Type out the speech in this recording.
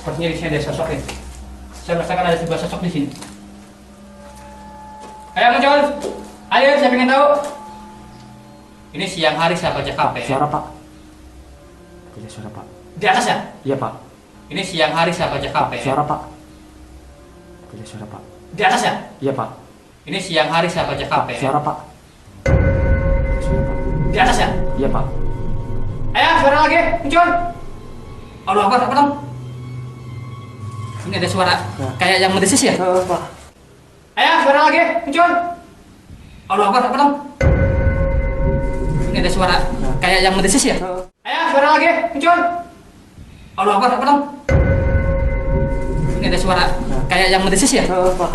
Sepertinya di sini ada sosok nih. Saya merasakan ada sebuah sosok di sini. Ayo muncul. Ayo, saya pengen tahu. Ini siang hari saya baca KP. Suara Pak. Tidak suara Pak. Di atas ya? Iya Pak. Ini siang hari saya baca KP. Suara Pak. Tidak suara Pak. Di atas ya? Iya Pak. Ini siang hari saya baca KP. Suara Pak. Tidak suara Pak. Di atas ya? Iya Pak. Ayo, suara lagi, muncul. Allah Akbar, apa dong? Ini ada suara kayak yang mendesis ya? Pak. Ayo, suara lagi, muncul. Allah Akbar, apa dong? Ini ada suara kayak yang mendesis ya? Ayo, suara lagi, muncul. Allah Akbar, apa dong? Ini ada suara kayak yang mendesis ya? Pak.